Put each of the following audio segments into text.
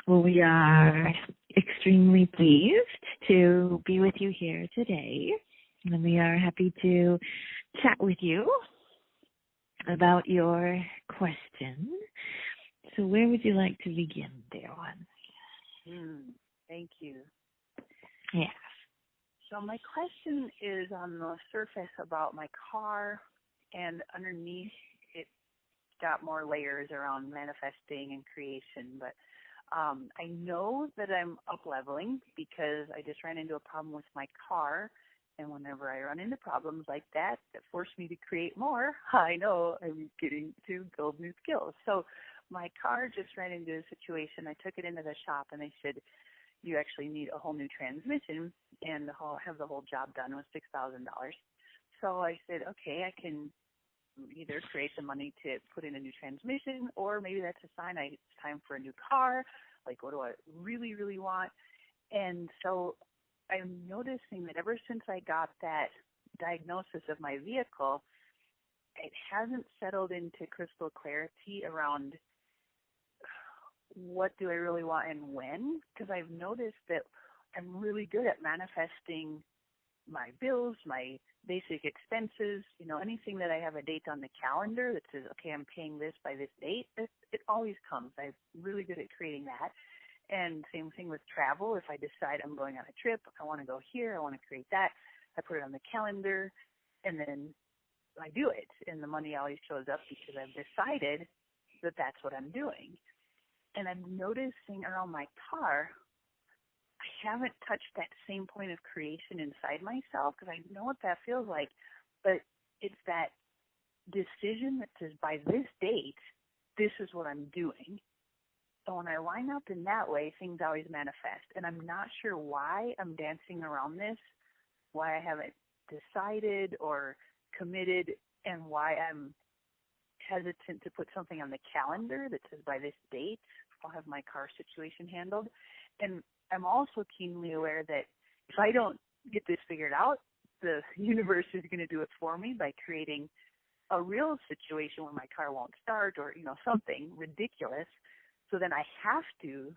Well, we are extremely pleased to be with you here today, and we are happy to chat with you about your question. So where would you like to begin, dear one? Thank you. Yes. So my question is on the surface about my car, and underneath it got more layers around manifesting and creation, but I know that I'm up-leveling because I just ran into a problem with my car, and whenever I run into problems like that force me to create more, I know I'm getting to build new skills. So my car just ran into a situation. I took it into the shop, and they said, you actually need a whole new transmission and have the whole job done with $6,000. So I said, okay, I can either create the money to put in a new transmission, or maybe that's a sign it's time for a new car. Like, what do I really, really want? And so I'm noticing that ever since I got that diagnosis of my vehicle, it hasn't settled into crystal clarity around what do I really want and when, because I've noticed that I'm really good at manifesting my bills, my basic expenses, anything that I have a date on the calendar that says, okay, I'm paying this by this date, it always comes. I'm really good at creating that. And same thing with travel. If I decide I'm going on a trip, I want to go here, I want to create that, I put it on the calendar, and then I do it. And the money always shows up because I've decided that that's what I'm doing. And I'm noticing around my car, I haven't touched that same point of creation inside myself because I know what that feels like. But it's that decision that says, by this date, this is what I'm doing. So when I line up in that way, things always manifest. And I'm not sure why I'm dancing around this, why I haven't decided or committed, and why I'm hesitant to put something on the calendar that says, by this date, I'll have my car situation handled. And I'm also keenly aware that if I don't get this figured out, the universe is going to do it for me by creating a real situation where my car won't start or, something ridiculous. So then I have to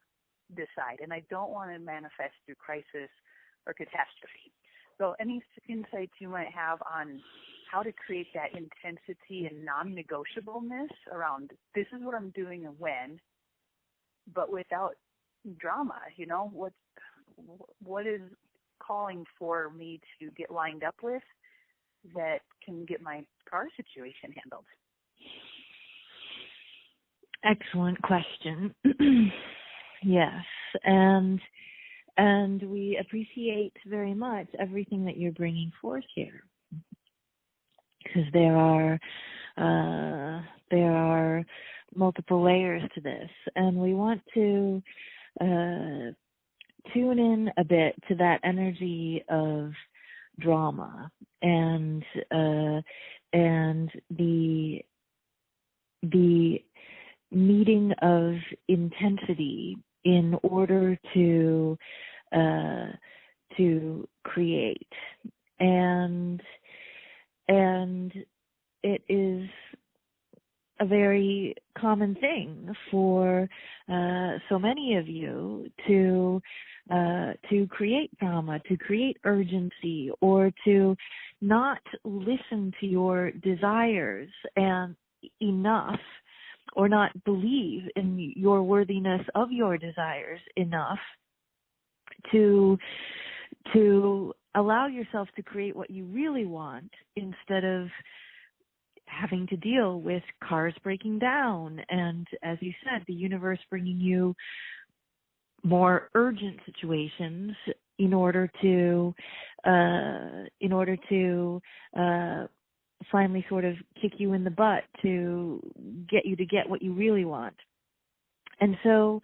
decide, and I don't want to manifest through crisis or catastrophe. So any insights you might have on how to create that intensity and non-negotiableness around this is what I'm doing and when, but without drama, what is calling for me to get lined up with that can get my car situation handled? Excellent question. Yes, and we appreciate very much everything that you're bringing forth here, because there are multiple layers to this, and we want to tune in a bit to that energy of drama and the needing of intensity in order to create, and it is a very common thing for so many of you to create drama, to create urgency, or to not listen to your desires and enough, or not believe in your worthiness of your desires enough to allow yourself to create what you really want, instead of having to deal with cars breaking down and, as you said, the universe bringing you more urgent situations in order to finally sort of kick you in the butt to get you to get what you really want. And so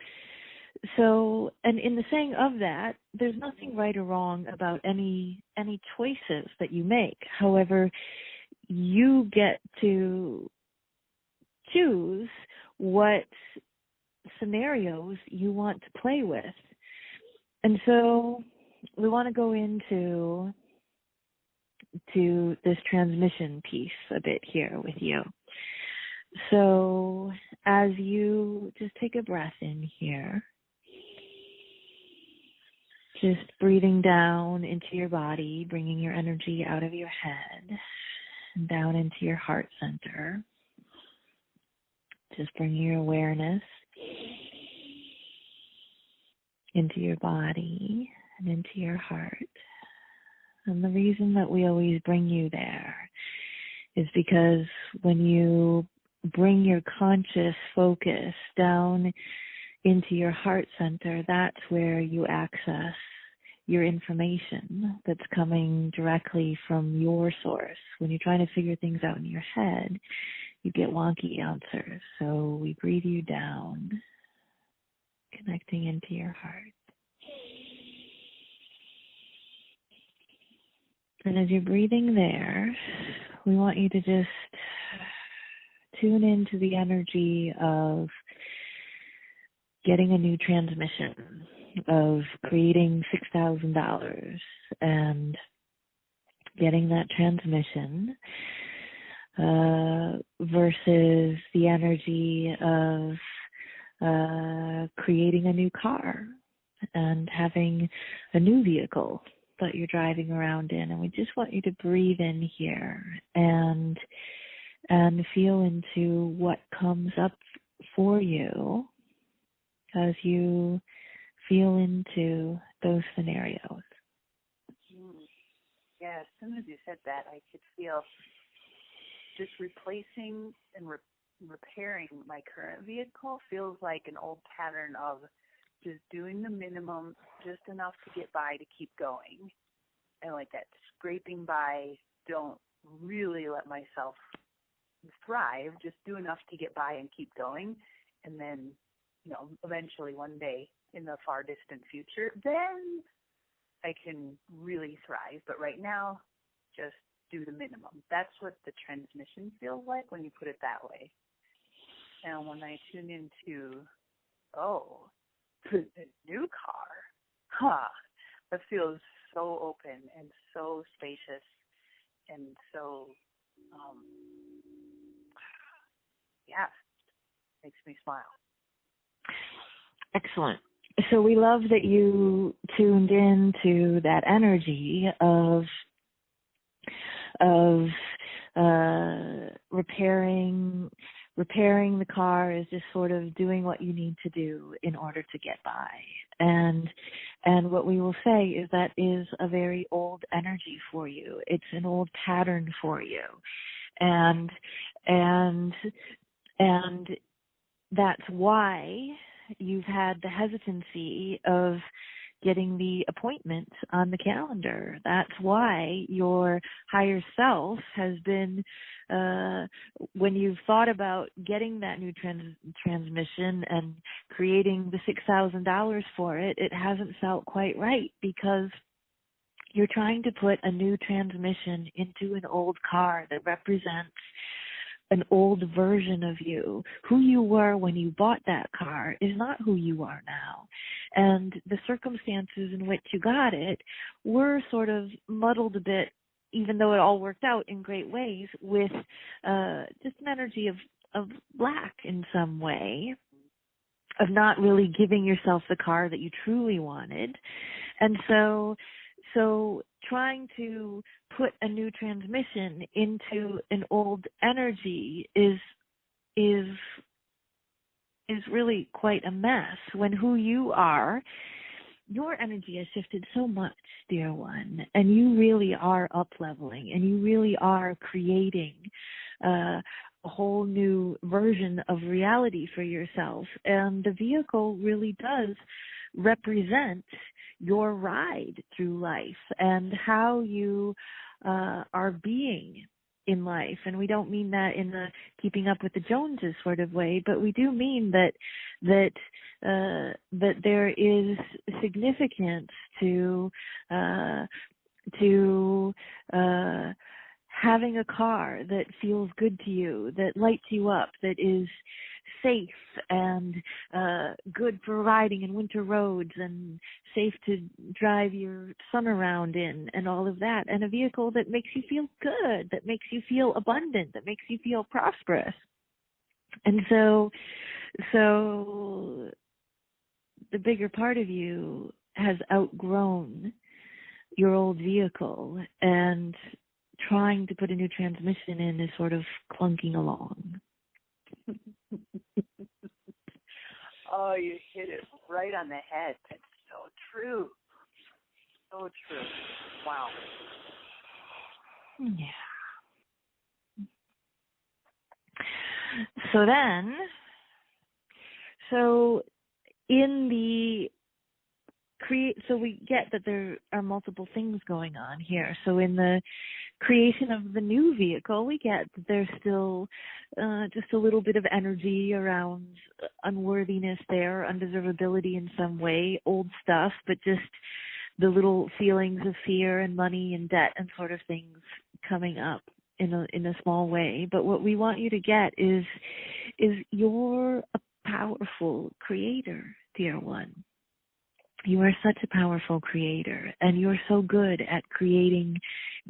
and in the saying of that, there's nothing right or wrong about any choices that you make. However, you get to choose what scenarios you want to play with. And so we want to go into this transmission piece a bit here with you. So as you just take a breath in here, Just breathing down into your body, bringing your energy out of your head and down into your heart center. Just bringing your awareness into your body and into your heart. And the reason that we always bring you there is because when you bring your conscious focus down into your heart center, that's where you access your information that's coming directly from your source. When you're trying to figure things out in your head, you get wonky answers. So we breathe you down, connecting into your heart. And as you're breathing there, we want you to just tune into the energy of getting a new transmission, of creating $6,000 and getting that transmission versus the energy of creating a new car and having a new vehicle that you're driving around in. And we just want you to breathe in here and feel into what comes up for you as you feel into those scenarios. Yeah, as soon as you said that, I could feel just replacing and repairing my current vehicle feels like an old pattern of just doing the minimum, just enough to get by to keep going. And like that scraping by, don't really let myself thrive, just do enough to get by and keep going. And then, eventually one day in the far distant future, then I can really thrive. But right now, just do the minimum. That's what the transmission feels like when you put it that way. And when I tune into, the new car, that feels so open and so spacious and so, makes me smile. Excellent. So we love that you tuned in to that energy of repairing the car is just sort of doing what you need to do in order to get by. And what we will say is that is a very old energy for you. It's an old pattern for you. And that's why you've had the hesitancy of getting the appointment on the calendar. That's why your higher self has been, when you've thought about getting that new transmission and creating the $6,000 for it, it hasn't felt quite right because you're trying to put a new transmission into an old car that represents an old version of you. Who you were when you bought that car is not who you are now. And the circumstances in which you got it were sort of muddled a bit, even though it all worked out in great ways, with just an energy of lack in some way, of not really giving yourself the car that you truly wanted. And so trying to put a new transmission into an old energy is really quite a mess when who you are, your energy has shifted so much, dear one, and you really are up-leveling and you really are creating a whole new version of reality for yourself. And the vehicle really does represent your ride through life and how you are being in life. And we don't mean that in the keeping up with the Joneses sort of way, but we do mean that there is significance to having a car that feels good to you, that lights you up, that is safe and good for riding in winter roads and safe to drive your son around in and all of that, and a vehicle that makes you feel good, that makes you feel abundant, that makes you feel prosperous. And so the bigger part of you has outgrown your old vehicle, and trying to put a new transmission in is sort of clunking along. Oh, you hit it right on the head. That's so true. So true. Wow. Yeah. So in the so we get that there are multiple things going on here. So in the creation of the new vehicle, we get that there's still just a little bit of energy around unworthiness there, undeservability in some way, old stuff, but just the little feelings of fear and money and debt and sort of things coming up in a small way. But what we want you to get is you're a powerful creator, dear one. You are such a powerful creator, and you're so good at creating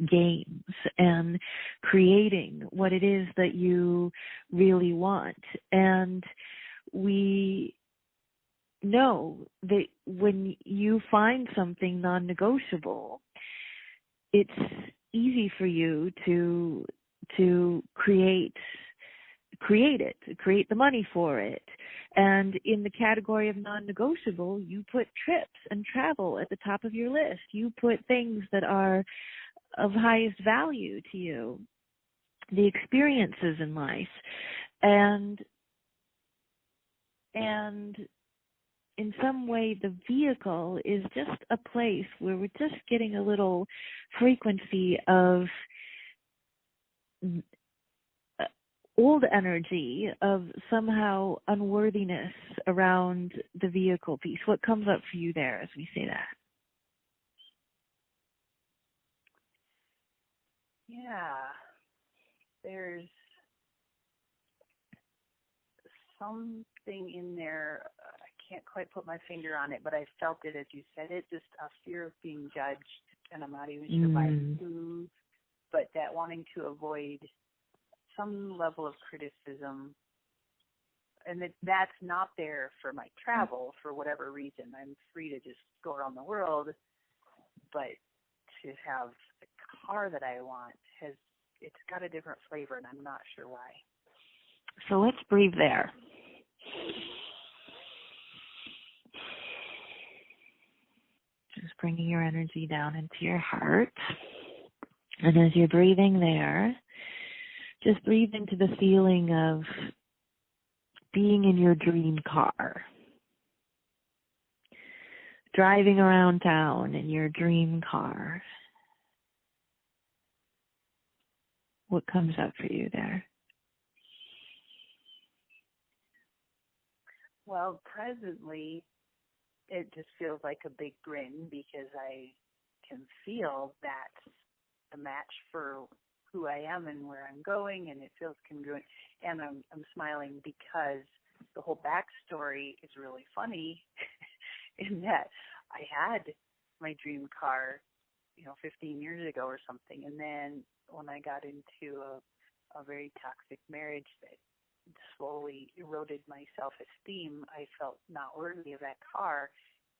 games and creating what it is that you really want. And we know that when you find something non-negotiable, it's easy for you to create it, create the money for it. And in the category of non-negotiable, you put trips and travel at the top of your list. You put things that are of highest value to you, the experiences in life. And in some way, the vehicle is just a place where we're just getting a little frequency of old energy of somehow unworthiness around the vehicle piece. What comes up for you there as we say that? Yeah. There's something in there, I can't quite put my finger on it, but I felt it as you said it, just a fear of being judged, and I'm not even sure by who, but that wanting to avoid some level of criticism, and that's not there for my travel for whatever reason. I'm free to just go around the world, but to have the car that I want it's got a different flavor, and I'm not sure why. So let's breathe there. Just bringing your energy down into your heart. And as you're breathing there, just breathe into the feeling of being in your dream car. Driving around town in your dream car. What comes up for you there? Well, presently, it just feels like a big grin because I can feel that's a match for who I am and where I'm going, and it feels congruent. And I'm smiling because the whole backstory is really funny in that I had my dream car, 15 years ago or something, and then when I got into a very toxic marriage that slowly eroded my self-esteem, I felt not worthy of that car,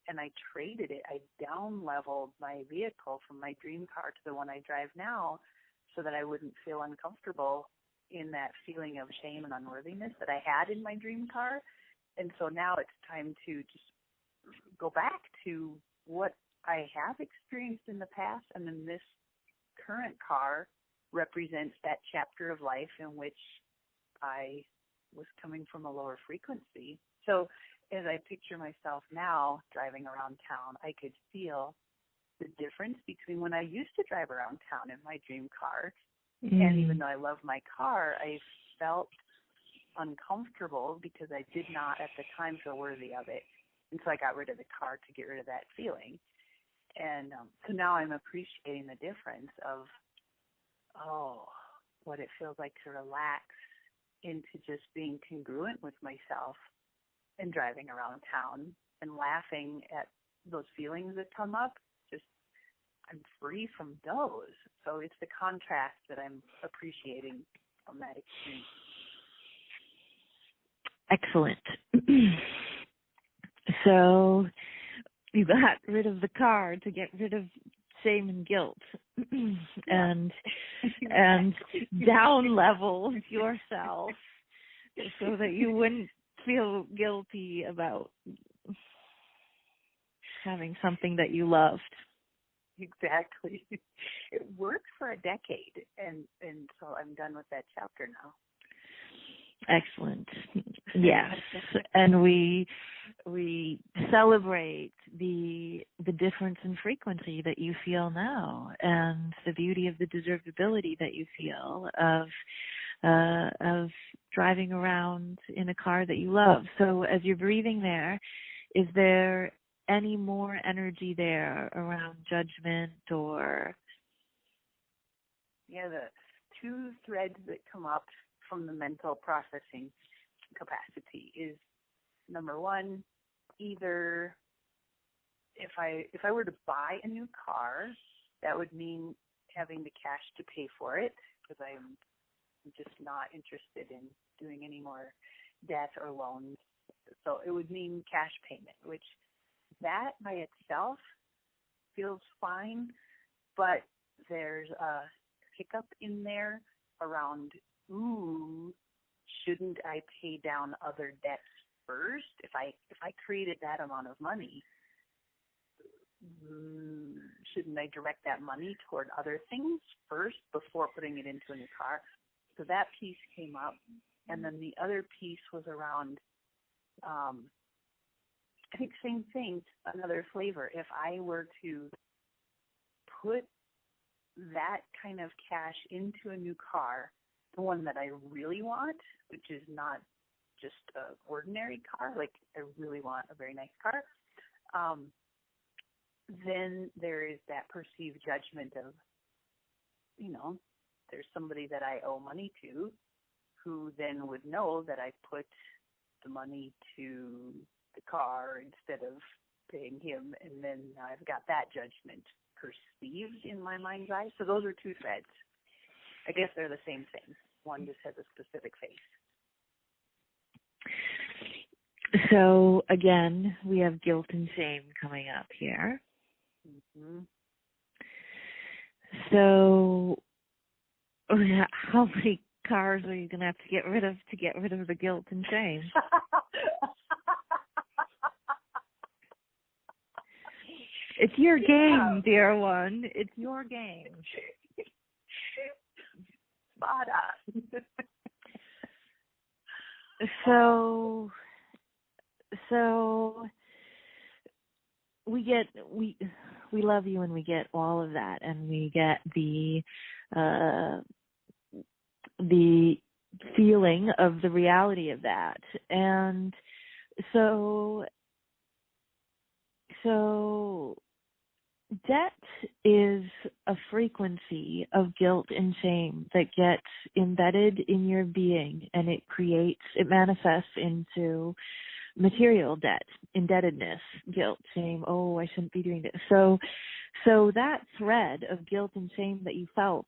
and I traded it. I down-leveled my vehicle from my dream car to the one I drive now so that I wouldn't feel uncomfortable in that feeling of shame and unworthiness that I had in my dream car. And so now it's time to just go back to what I have experienced in the past, and then this current car represents that chapter of life in which I was coming from a lower frequency. So as I picture myself now driving around town, I could feel the difference between when I used to drive around town in my dream car. And even though I love my car, I felt uncomfortable because I did not at the time feel worthy of it. And so I got rid of the car to get rid of that feeling. And so now I'm appreciating the difference of, what it feels like to relax into just being congruent with myself and driving around town and laughing at those feelings that come up. Just, I'm free from those. So it's the contrast that I'm appreciating from that experience. Excellent. So You got rid of the car to get rid of shame and guilt, and down level yourself so that you wouldn't feel guilty about having something that you loved. Exactly. It worked for a decade, and so I'm done with that chapter now. Excellent. Yes. And we celebrate the difference in frequency that you feel now, and the beauty of the deservability that you feel of driving around in a car that you love. So as you're breathing there, is there any more energy there around judgment or? Yeah, the two threads that come up from the mental processing capacity is, number one, either if I were to buy a new car, that would mean having the cash to pay for it, because I'm just not interested in doing any more debt or loans. So it would mean cash payment, which that by itself feels fine, but there's a hiccup in there around, shouldn't I pay down other debts first? If I created that amount of money, shouldn't I direct that money toward other things first before putting it into a new car? So that piece came up. And then the other piece was around, I think same thing, another flavor. If I were to put that kind of cash into a new car, the one that I really want, which is not just an ordinary car, like I really want a very nice car, then there is that perceived judgment of, there's somebody that I owe money to who then would know that I put the money to the car instead of paying him, and then I've got that judgment perceived in my mind's eye. So those are two threads. I guess they're the same thing. One just has a specific face. So again, we have guilt and shame coming up here. Mm-hmm. So how many cars are you going to have to get rid of the guilt and shame? It's your game, dear one. It's your game. Spot on. So we love you, and we get all of that, and we get the feeling of the reality of that. And so debt is a frequency of guilt and shame that gets embedded in your being, and it manifests into material debt, indebtedness, guilt, shame. Oh, I shouldn't be doing this. So that thread of guilt and shame that you felt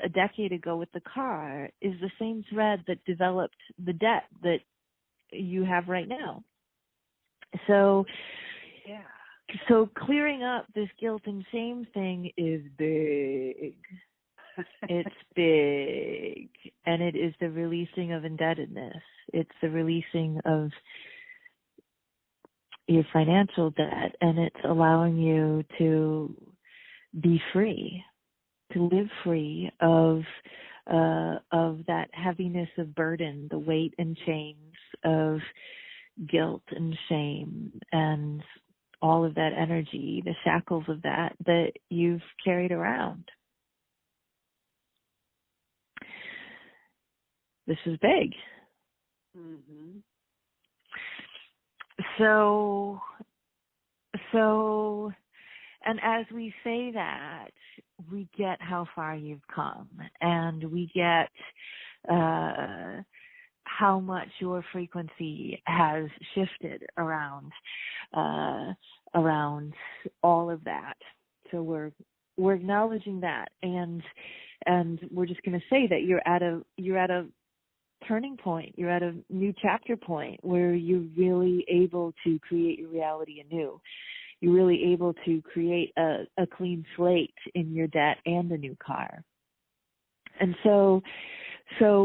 a decade ago with the car is the same thread that developed the debt that you have right now. So, yeah. So clearing up this guilt and shame thing is big. It's big. And it is the releasing of indebtedness. It's the releasing of your financial debt, and it's allowing you to be free, to live free of that heaviness of burden, the weight and chains of guilt and shame, and all of that energy, the shackles of that you've carried around. This is big. Mm-hmm. So, and as we say that, we get how far you've come, and we get how much your frequency has shifted around all of that. So we're acknowledging that, and we're just going to say that you're at a turning point. You're at a new chapter point where you're really able to create your reality anew. you're really able to create a clean slate in your debt and the new car. And so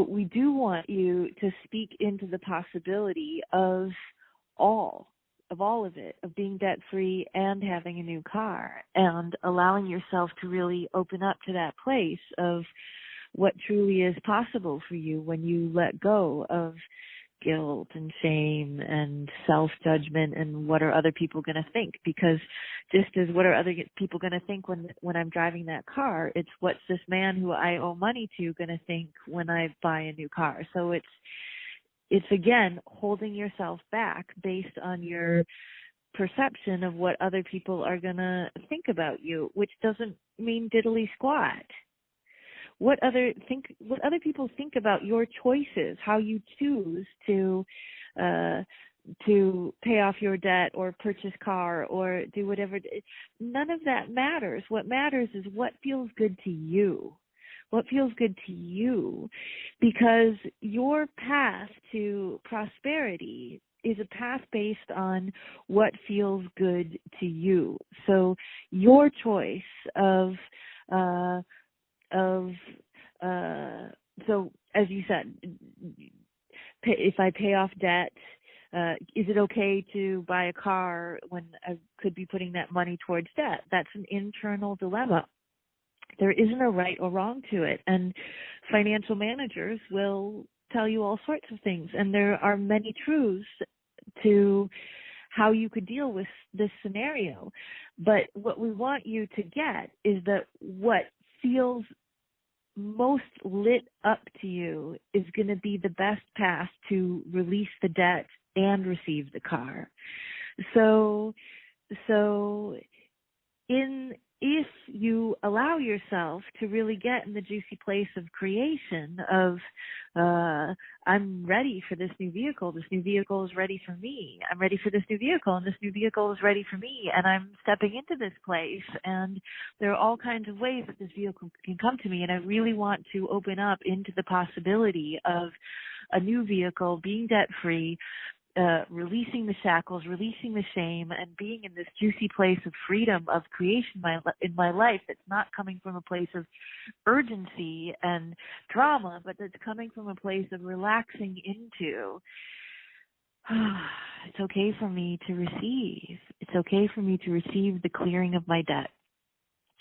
we do want you to speak into the possibility of all of it, of being debt-free and having a new car, and allowing yourself to really open up to that place of what truly is possible for you when you let go of guilt and shame and self-judgment and what are other people going to think. Because just as what are other people going to think when I'm driving that car, it's what's this man who I owe money to going to think when I buy a new car. So it's again holding yourself back based on your perception of what other people are going to think about you, which doesn't mean diddly squat. What other people think about your choices, how you choose to pay off your debt or purchase car or do whatever. None of that matters. What matters is what feels good to you. What feels good to you, because your path to prosperity is a path based on what feels good to you. So your choice so as you said, if I pay off debt, is it okay to buy a car when I could be putting that money towards debt? That's an internal dilemma. There isn't a right or wrong to it. And financial managers will tell you all sorts of things. And there are many truths to how you could deal with this scenario. But what we want you to get is that what feels most lit up to you is going to be the best path to release the debt and receive the car. So if you allow yourself to really get in the juicy place of creation of, I'm ready for this new vehicle. This new vehicle is ready for me. I'm ready for this new vehicle, and this new vehicle is ready for me, and I'm stepping into this place, and there are all kinds of ways that this vehicle can come to me, and I really want to open up into the possibility of a new vehicle, being debt-free, releasing the shackles, releasing the shame, and being in this juicy place of freedom, of creation in my life that's not coming from a place of urgency and drama, but that's coming from a place of relaxing into, it's okay for me to receive. It's okay for me to receive the clearing of my debt.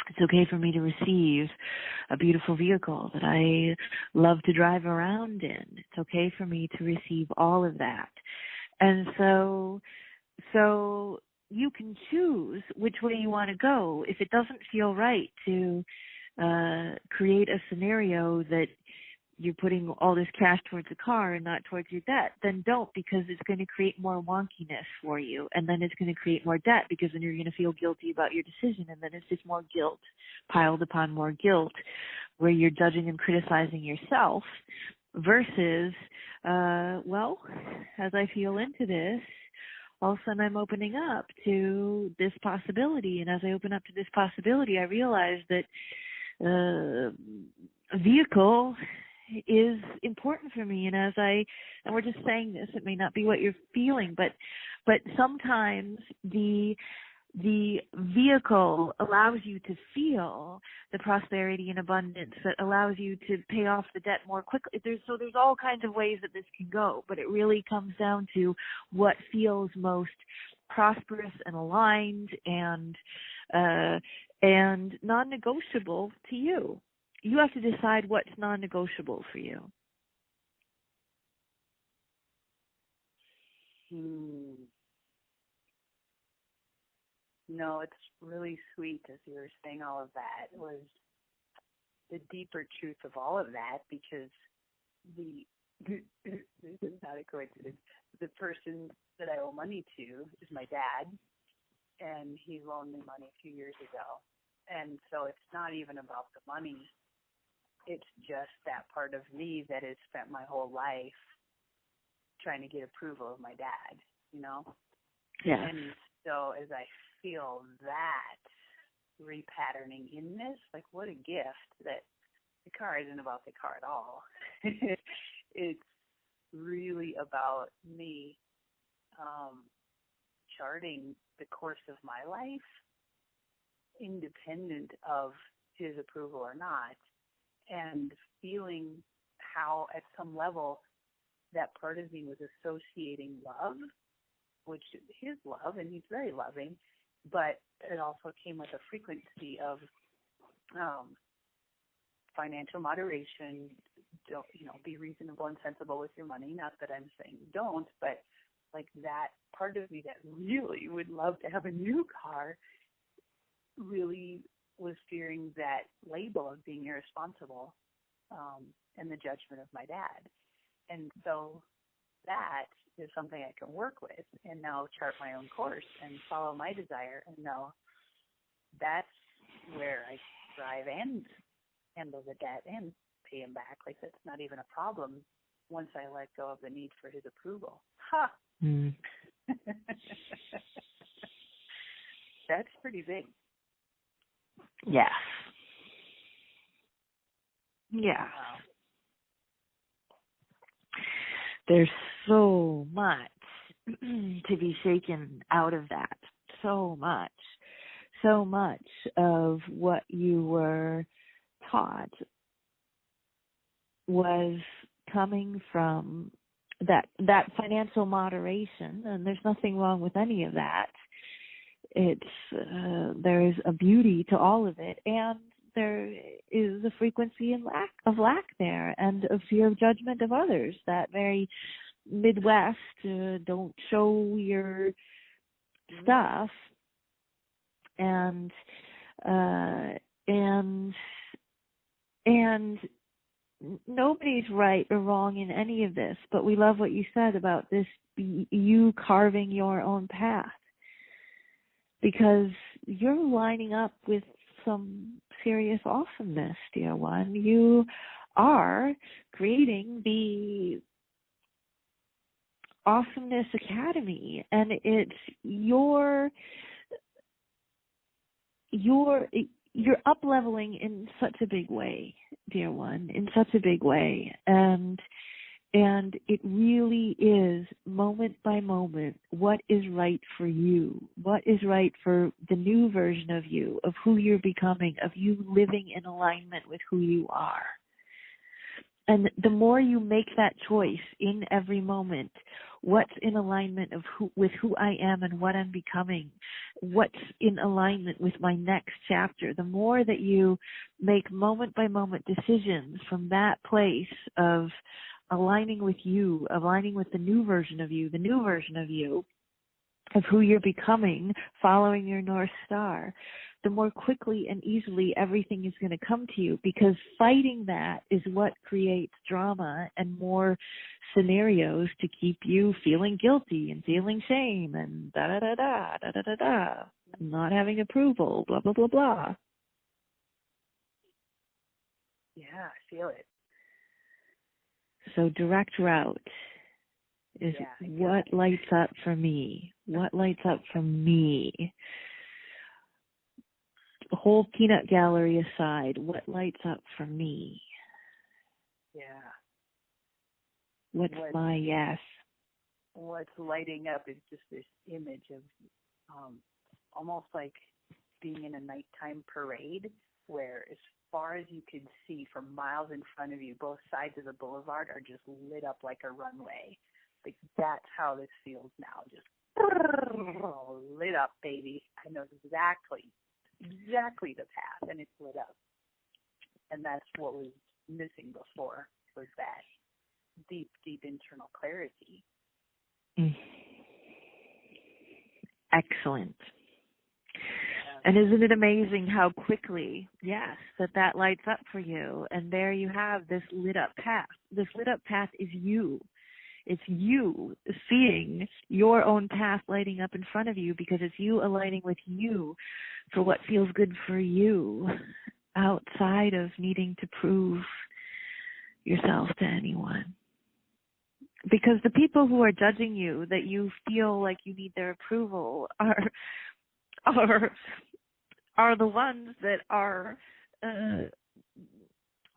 It's okay for me to receive a beautiful vehicle that I love to drive around in. It's okay for me to receive all of that. And so you can choose which way you want to go. If it doesn't feel right to create a scenario that you're putting all this cash towards the car and not towards your debt, then don't, because it's going to create more wonkiness for you. And then it's going to create more debt, because then you're going to feel guilty about your decision. And then it's just more guilt piled upon more guilt, where you're judging and criticizing yourself versus, well, as I feel into this, all of a sudden I'm opening up to this possibility. And as I open up to this possibility, I realize that a vehicle is important for me. And and we're just saying this, it may not be what you're feeling, but sometimes the vehicle allows you to feel the prosperity and abundance that allows you to pay off the debt more quickly. There's all kinds of ways that this can go, but it really comes down to what feels most prosperous and aligned and non-negotiable to you. You have to decide what's non-negotiable for you. No, it's really sweet as you were saying all of that. It was the deeper truth of all of that, because this is not a coincidence. The person that I owe money to is my dad, and he loaned me money a few years ago. And so it's not even about the money. It's just that part of me that has spent my whole life trying to get approval of my dad, you know? Yeah. And so as I feel that repatterning in this, like, what a gift that the car isn't about the car at all. It's really about me charting the course of my life, independent of his approval or not, and feeling how at some level that part of me was associating love, which is his love, and he's very loving, but it also came with a frequency of financial moderation. Don't, be reasonable and sensible with your money. Not that I'm saying don't, but like that part of me that really would love to have a new car really was fearing that label of being irresponsible and the judgment of my dad. And so that is something I can work with and now chart my own course and follow my desire and know that's where I thrive and handle the debt and pay him back. Like, that's not even a problem once I let go of the need for his approval. Ha! Mm. That's pretty big. Yes. Yeah. Wow. There's so much to be shaken out of that. So much of what you were taught was coming from that financial moderation, and there's nothing wrong with any of that. There is a beauty to all of it, and there is a frequency of lack there, and a fear of judgment of others. That very Midwest, don't show your stuff, and nobody's right or wrong in any of this. But we love what you said about this, you carving your own path, because you're lining up with some serious awesomeness, dear one. You are creating the Awesomeness Academy, and it's you're up-leveling in such a big way, dear one, in such a big way. And it really is, moment by moment, what is right for you, what is right for the new version of you, of who you're becoming, of you living in alignment with who you are. And the more you make that choice in every moment, what's in alignment with who I am and what I'm becoming, what's in alignment with my next chapter, the more that you make moment by moment decisions from that place of aligning with you, aligning with the new version of you, of who you're becoming, following your North Star, the more quickly and easily everything is going to come to you, because fighting that is what creates drama and more scenarios to keep you feeling guilty and feeling shame and not having approval, blah, blah, blah, blah. Yeah, I feel it. So direct route is what lights up for me. What lights up for me? The whole peanut gallery aside, what lights up for me? Yeah. What's my yes? What's lighting up is just this image of almost like being in a nighttime parade where as far as you can see for miles in front of you, both sides of the boulevard are just lit up like a runway. Like, that's how this feels now. Just lit up, baby. I know exactly the path, and it's lit up. And that's what was missing before, was that deep, deep internal clarity. Excellent. And isn't it amazing how quickly, that lights up for you? And there you have this lit up path. This lit up path is you. It's you seeing your own path lighting up in front of you, because it's you aligning with you for what feels good for you, outside of needing to prove yourself to anyone. Because the people who are judging you, that you feel like you need their approval, are the ones that are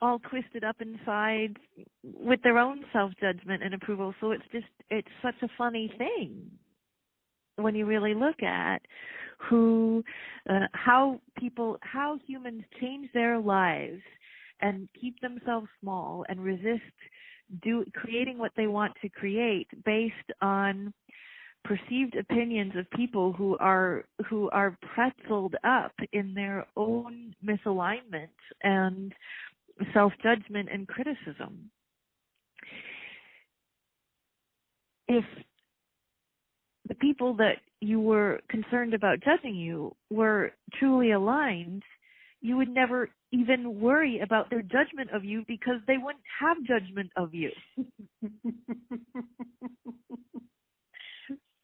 all twisted up inside with their own self-judgment and approval. So it's such a funny thing. when you really look at how humans change their lives and keep themselves small and resist creating what they want to create based on perceived opinions of people who are pretzeled up in their own misalignment and self-judgment and criticism. If the people that you were concerned about judging you were truly aligned, you would never even worry about their judgment of you because they wouldn't have judgment of you.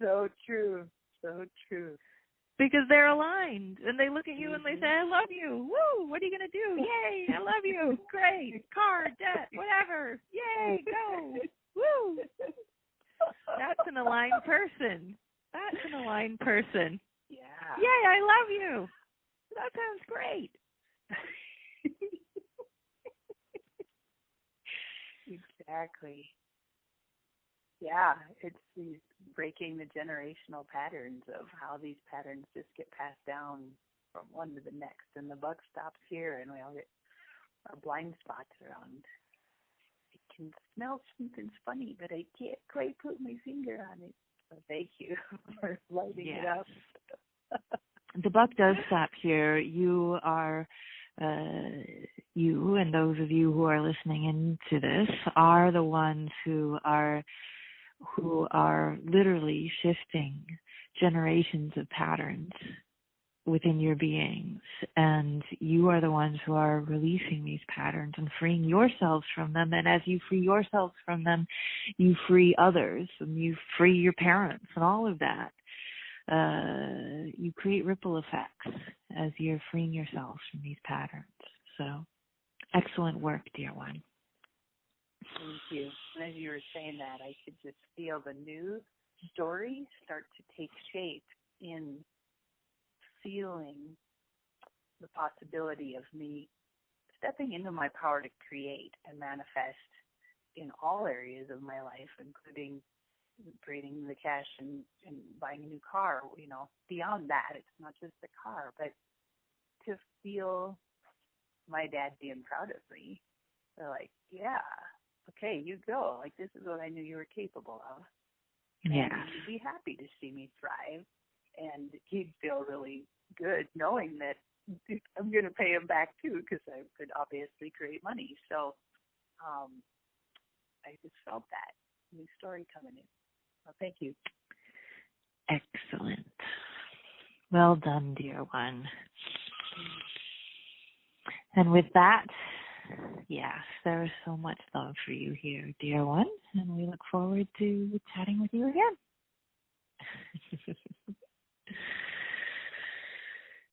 So true. So true. Because they're aligned and they look at you and they say, I love you. Woo! What are you going to do? Yay! I love you. Great. Car, debt, whatever. Yay! Go. Woo! That's an aligned person. That's an aligned person. Yeah. Yay! I love you. That sounds great. Exactly. Yeah, it's these breaking the generational patterns of how these patterns just get passed down from one to the next, and the buck stops here, and we all get our blind spots around. I can smell something's funny, but I can't quite put my finger on it. So thank you for lighting it up. The buck does stop here. You are, you and those of you who are listening into this are the ones who are literally shifting generations of patterns within your beings, and you are the ones who are releasing these patterns and freeing yourselves from them. And as you free yourselves from them, you free others, and you free your parents and all of that. You create ripple effects as you're freeing yourselves from these patterns. So excellent work, dear one. Thank you. And as you were saying that, I could just feel the new story start to take shape in feeling the possibility of me stepping into my power to create and manifest in all areas of my life, including creating the cash and buying a new car. You know, beyond that, it's not just the car, but to feel my dad being proud of me. They're like, yeah, okay, you go. Like, this is what I knew you were capable of. Yeah. And he'd be happy to see me thrive. And he'd feel really good knowing that I'm going to pay him back, too, because I could obviously create money. So I just felt that new story coming in. Well, thank you. Excellent. Well done, dear one. And with that, yes, there is so much love for you here, dear one, and we look forward to chatting with you again.